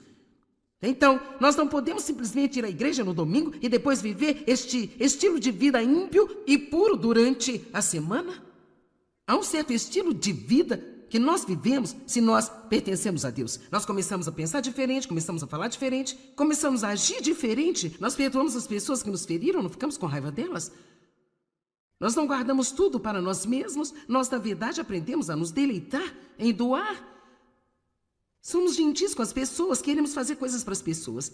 Então, nós não podemos simplesmente ir à igreja no domingo e depois viver este estilo de vida ímpio e puro durante a semana. Há um certo estilo de vida que nós vivemos se nós pertencemos a Deus. Nós começamos a pensar diferente, começamos a falar diferente, começamos a agir diferente. Nós perdoamos as pessoas que nos feriram, não ficamos com raiva delas. Nós não guardamos tudo para nós mesmos. Nós, na verdade, aprendemos a nos deleitar em doar. Somos gentis com as pessoas, queremos fazer coisas para as pessoas.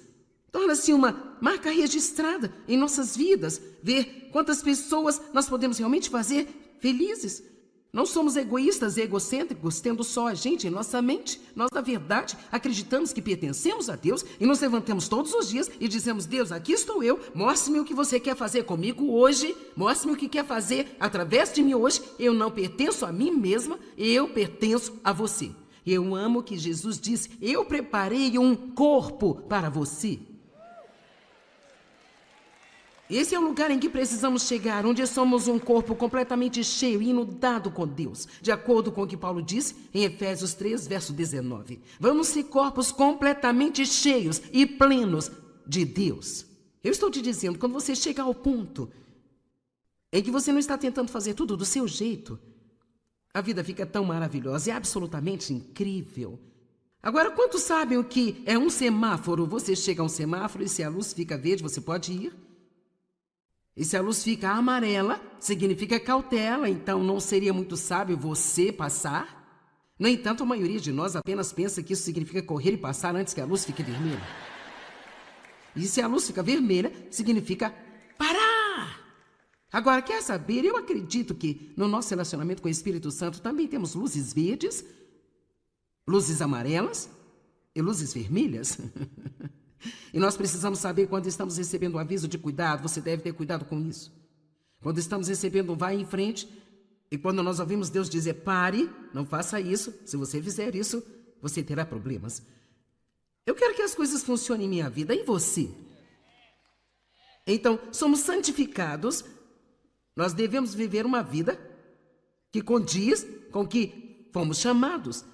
Torna-se uma marca registrada em nossas vidas, ver quantas pessoas nós podemos realmente fazer felizes. Não somos egoístas e egocêntricos, tendo só a gente em nossa mente. Nós, na verdade, acreditamos que pertencemos a Deus e nos levantamos todos os dias e dizemos: Deus, aqui estou eu, mostre-me o que você quer fazer comigo hoje, mostre-me o que quer fazer através de mim hoje. Eu não pertenço a mim mesma, eu pertenço a você. Eu amo que Jesus disse: eu preparei um corpo para você. Esse é o lugar em que precisamos chegar, onde somos um corpo completamente cheio e inundado com Deus, de acordo com o que Paulo disse em Efésios 3, verso 19. Vamos ser corpos completamente cheios e plenos de Deus. Eu estou te dizendo, quando você chegar ao ponto em que você não está tentando fazer tudo do seu jeito, a vida fica tão maravilhosa, é absolutamente incrível. Agora, quantos sabem o que é um semáforo? Você chega a um semáforo e se a luz fica verde, você pode ir. E se a luz fica amarela, significa cautela, então não seria muito sábio você passar? No entanto, a maioria de nós apenas pensa que isso significa correr e passar antes que a luz fique vermelha. E se a luz fica vermelha, significa parar. Agora, quer saber? Eu acredito que no nosso relacionamento com o Espírito Santo também temos luzes verdes, luzes amarelas e luzes vermelhas. E nós precisamos saber quando estamos recebendo um aviso de cuidado, você deve ter cuidado com isso. Quando estamos recebendo um vai em frente, e quando nós ouvimos Deus dizer pare, não faça isso, se você fizer isso, você terá problemas. Eu quero que as coisas funcionem em minha vida, e você? Então, somos santificados, nós devemos viver uma vida que condiz com que fomos chamados.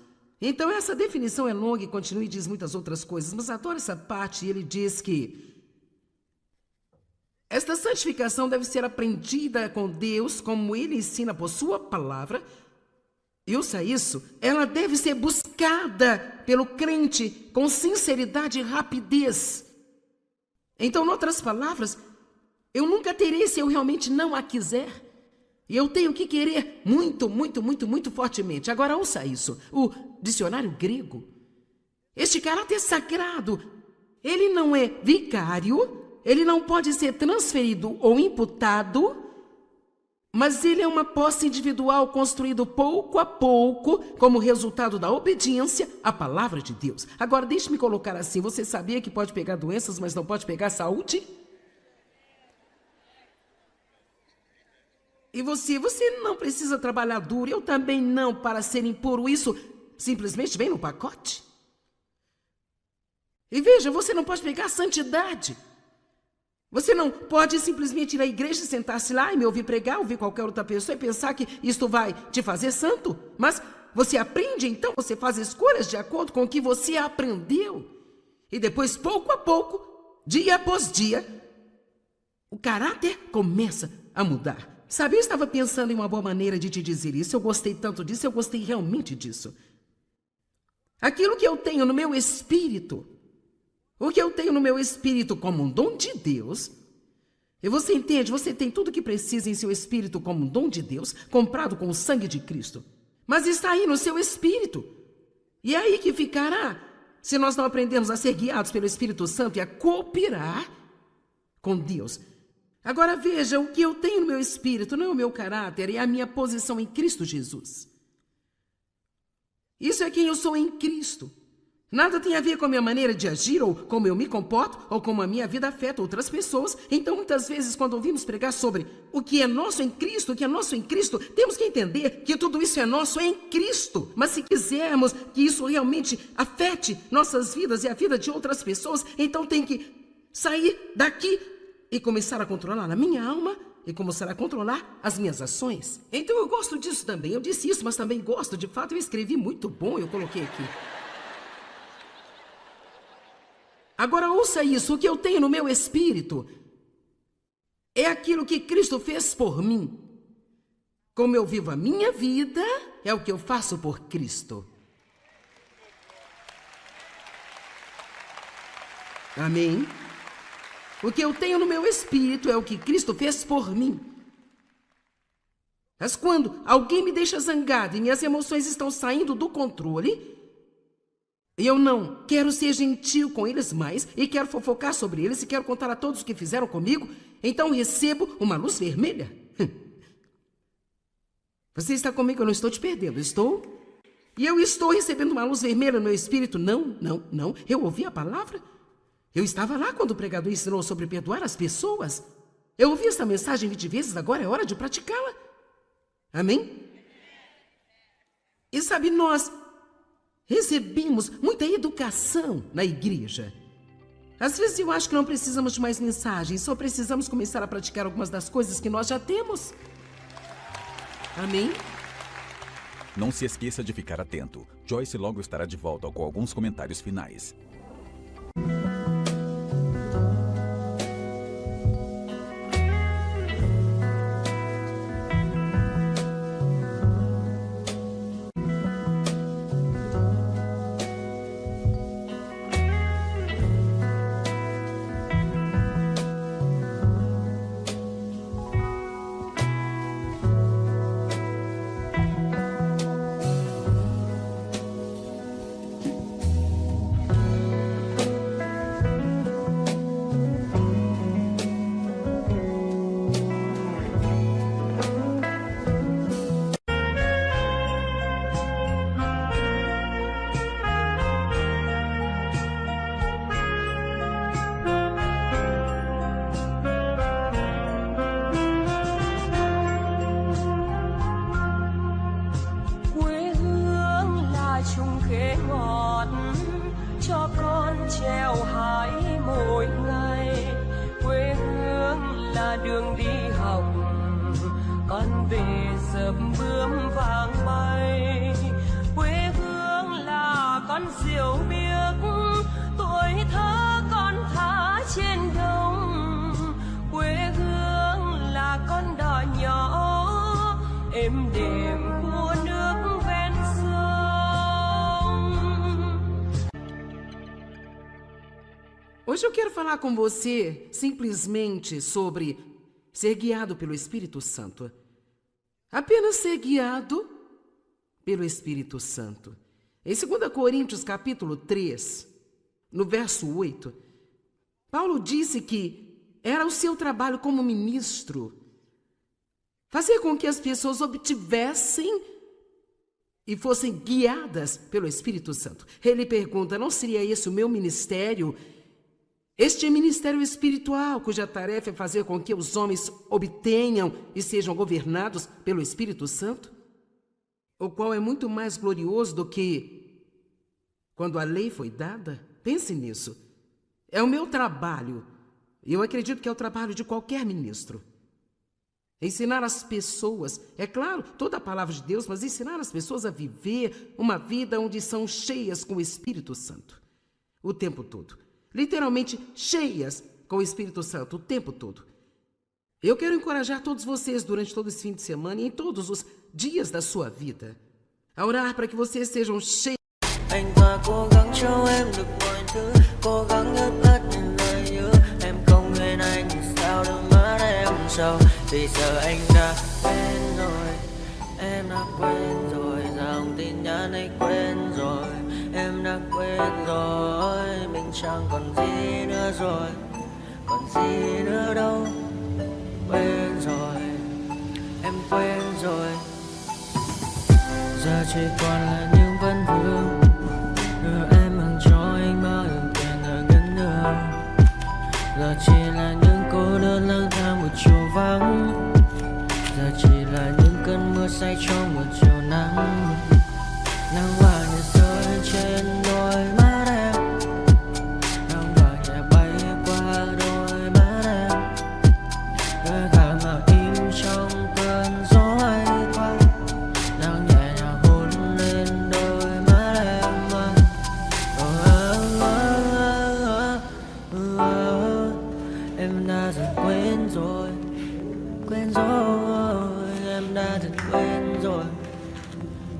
Então, essa definição é longa e continua e diz muitas outras coisas, mas adoro essa parte. Ele diz que esta santificação deve ser aprendida com Deus, como Ele ensina por sua palavra. E ouça isso, ela deve ser buscada pelo crente com sinceridade e rapidez. Então, em outras palavras, eu nunca terei se eu realmente não a quiser. E eu tenho que querer muito, muito, muito, muito fortemente. Agora, ouça isso. O dicionário grego, este caráter sagrado, ele não é vicário, ele não pode ser transferido ou imputado, mas ele é uma posse individual construído pouco a pouco como resultado da obediência à palavra de Deus. Agora, deixe-me colocar assim, você sabia que pode pegar doenças, mas não pode pegar saúde? E você não precisa trabalhar duro, eu também não, para ser impuro. Isso simplesmente vem no pacote. E veja, você não pode pegar a santidade. Você não pode simplesmente ir à igreja, sentar-se lá e me ouvir pregar, ouvir qualquer outra pessoa e pensar que isto vai te fazer santo. Mas você aprende, então, você faz escolhas de acordo com o que você aprendeu. E depois, pouco a pouco, dia após dia, o caráter começa a mudar. Sabe, eu estava pensando em uma boa maneira de te dizer isso. Eu gostei tanto disso, eu gostei realmente disso. Aquilo que eu tenho no meu espírito, o que eu tenho no meu espírito como um dom de Deus, e você entende, você tem tudo o que precisa em seu espírito como um dom de Deus, comprado com o sangue de Cristo. Mas está aí no seu espírito. E é aí que ficará, se nós não aprendermos a ser guiados pelo Espírito Santo e a cooperar com Deus. Agora veja, o que eu tenho no meu espírito não é o meu caráter, é a minha posição em Cristo Jesus. Isso é quem eu sou em Cristo. Nada tem a ver com a minha maneira de agir, ou como eu me comporto, ou como a minha vida afeta outras pessoas. Então, muitas vezes, quando ouvimos pregar sobre o que é nosso em Cristo, o que é nosso em Cristo, temos que entender que tudo isso é nosso em Cristo. Mas se quisermos que isso realmente afete nossas vidas e a vida de outras pessoas, então tem que sair daqui e começar a controlar a minha alma e começar a controlar as minhas ações. Então, eu gosto disso também. Eu disse isso, mas também gosto. De fato, eu escrevi muito bom, eu coloquei aqui. Agora ouça isso, o que eu tenho no meu espírito é aquilo que Cristo fez por mim. Como eu vivo a minha vida, é o que eu faço por Cristo. Amém? O que eu tenho no meu espírito é o que Cristo fez por mim. Mas quando alguém me deixa zangado e minhas emoções estão saindo do controle, e eu não quero ser gentil com eles mais, e quero fofocar sobre eles, e quero contar a todos o que fizeram comigo, então recebo uma luz vermelha. Você está comigo? Eu não estou te perdendo, estou? E eu estou recebendo uma luz vermelha no meu espírito? Não. Eu ouvi a palavra. Eu estava lá quando o pregador ensinou sobre perdoar as pessoas. Eu ouvi essa mensagem 20 vezes, agora é hora de praticá-la. Amém? E sabe, nós recebemos muita educação na igreja. Às vezes eu acho que não precisamos de mais mensagens, só precisamos começar a praticar algumas das coisas que nós já temos. Amém? Não se esqueça de ficar atento. Joyce logo estará de volta com alguns comentários finais. đường đi học, con về sớm bướm vàng bay. Quê hương là con diều biếc, tuổi thơ con thả trên đồng. Quê hương là con đò nhỏ êm đềm của nước ven sông. Hoje eu quero falar com você simplesmente sobre ser guiado pelo Espírito Santo. Apenas ser guiado pelo Espírito Santo. Em 2 Coríntios capítulo 3, no verso 8, Paulo disse que era o seu trabalho como ministro fazer com que as pessoas obtivessem e fossem guiadas pelo Espírito Santo. Ele pergunta, não seria esse o meu ministério? Este ministério espiritual, cuja tarefa é fazer com que os homens obtenham e sejam governados pelo Espírito Santo, o qual é muito mais glorioso do que quando a lei foi dada? Pense nisso. É o meu trabalho. Eu acredito que é o trabalho de qualquer ministro. Ensinar as pessoas, é claro, toda a palavra de Deus, mas ensinar as pessoas a viver uma vida onde são cheias com o Espírito Santo. O tempo todo. Literalmente cheias com o Espírito Santo o tempo todo. Eu quero encorajar todos vocês durante todo esse fim de semana e em todos os dias da sua vida a orar para que vocês sejam cheios. Anh ta cố gắng cho em được mọi thứ, cố gắng ướp hết những lời hứa. Em không quên anh sao đôi mắt em sầu, vì giờ anh đã quên rồi. Em đã quên rồi, dòng tin nhắn anh quên rồi. Em đã quên rồi, mình chẳng còn gì nữa rồi, còn gì nữa đâu. Quên rồi, em quên rồi. Giờ chỉ còn là những vấn vương, đưa em mang cho anh bao ưu tiên ở gần nữa. Giờ chỉ là những cô đơn lang thang một chiều vắng. Giờ chỉ là những cơn mưa say trong một chiều nắng. Nắng vàng nhẹ rơi trên đôi mắt em, nắng vàng nhẹ bay qua đôi mắt em. Đôi gà mà im trong cơn gió hay qua, nắng nhẹ nhàng hôn lên đôi mắt em. Em đã dần quên rồi, quên rồi. Em đã dần quên rồi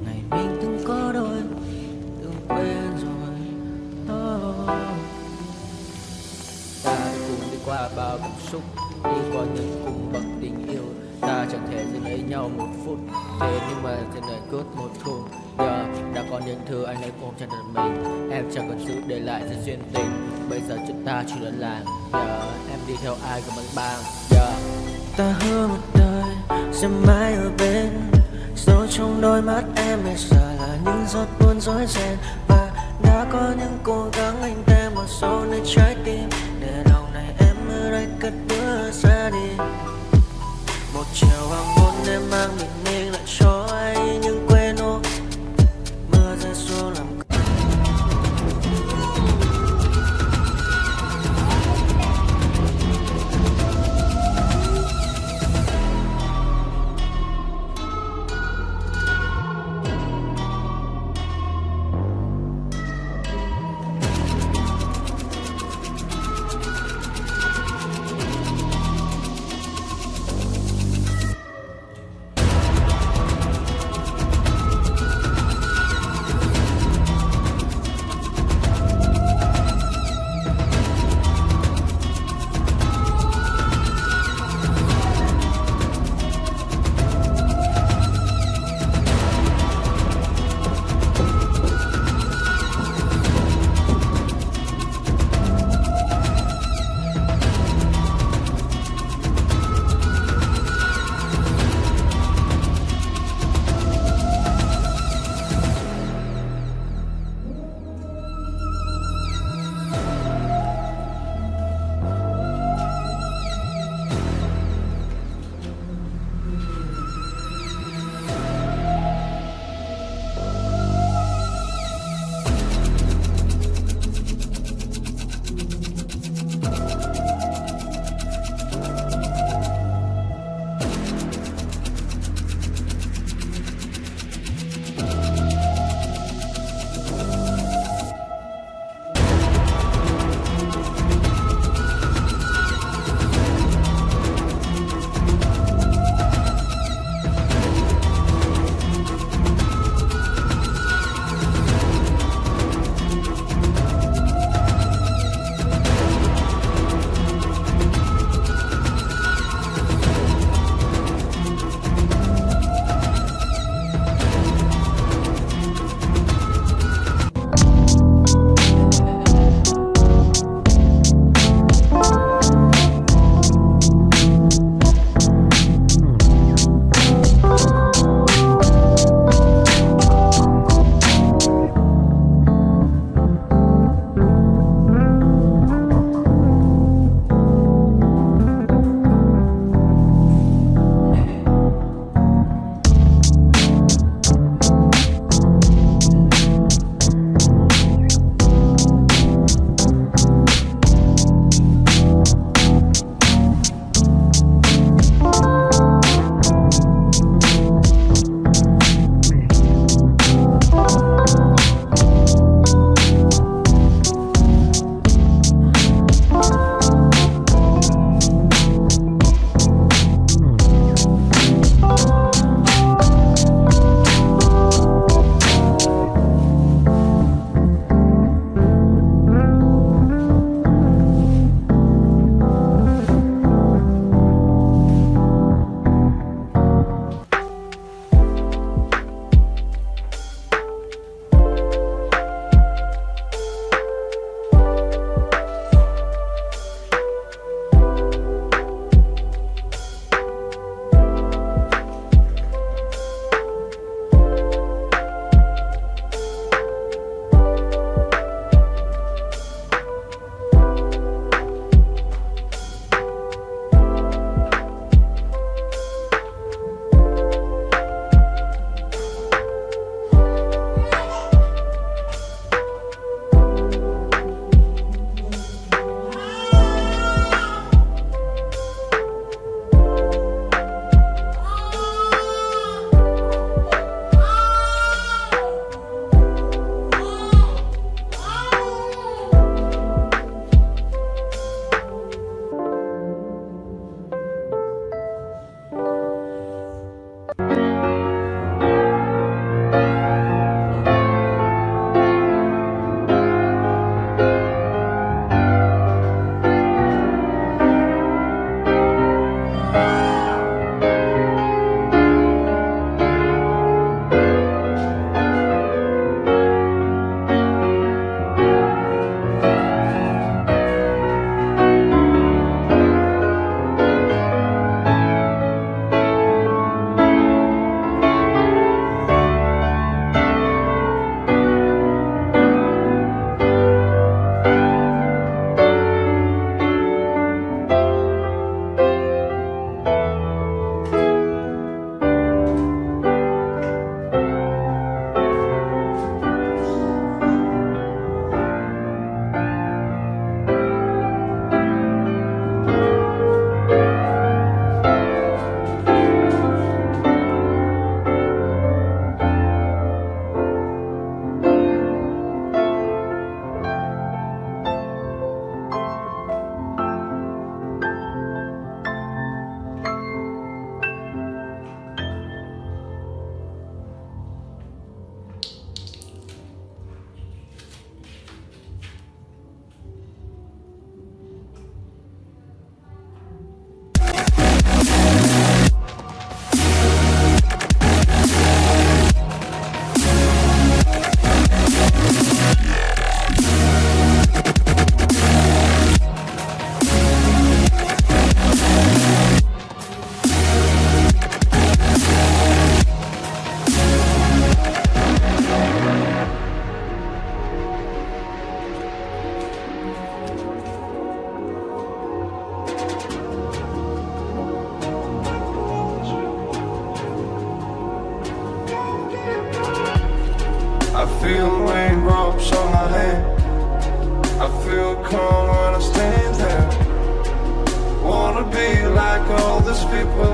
ngày mình từng có đôi, từng quên rồi. Ta đã cùng đi qua bao cảm xúc, đi qua những cung bậc tình yêu. Ta chẳng thể dừng lấy nhau một phút, thế nhưng mà trên đời cướp một thu. Giờ đã có những thứ anh ấy ôm trong đời mình, em chẳng cần giữ để lại sự duyên tình. Bây giờ chúng ta chỉ đơn làng, giờ em đi theo ai cũng bằng bang. Giờ ta hứa một đời sẽ mãi ở bên, dấu trong đôi mắt em bây giờ là những giọt buồn rối ren. Và đã có những cố gắng anh thêm một số nơi trái tim, để lòng này em ở đây cất bước ra đi. Một chiều hoàng hôn em mang bình minh lại cho anh những quên ô. Mưa rơi xuống làm come when I stand there. Wanna be like all these people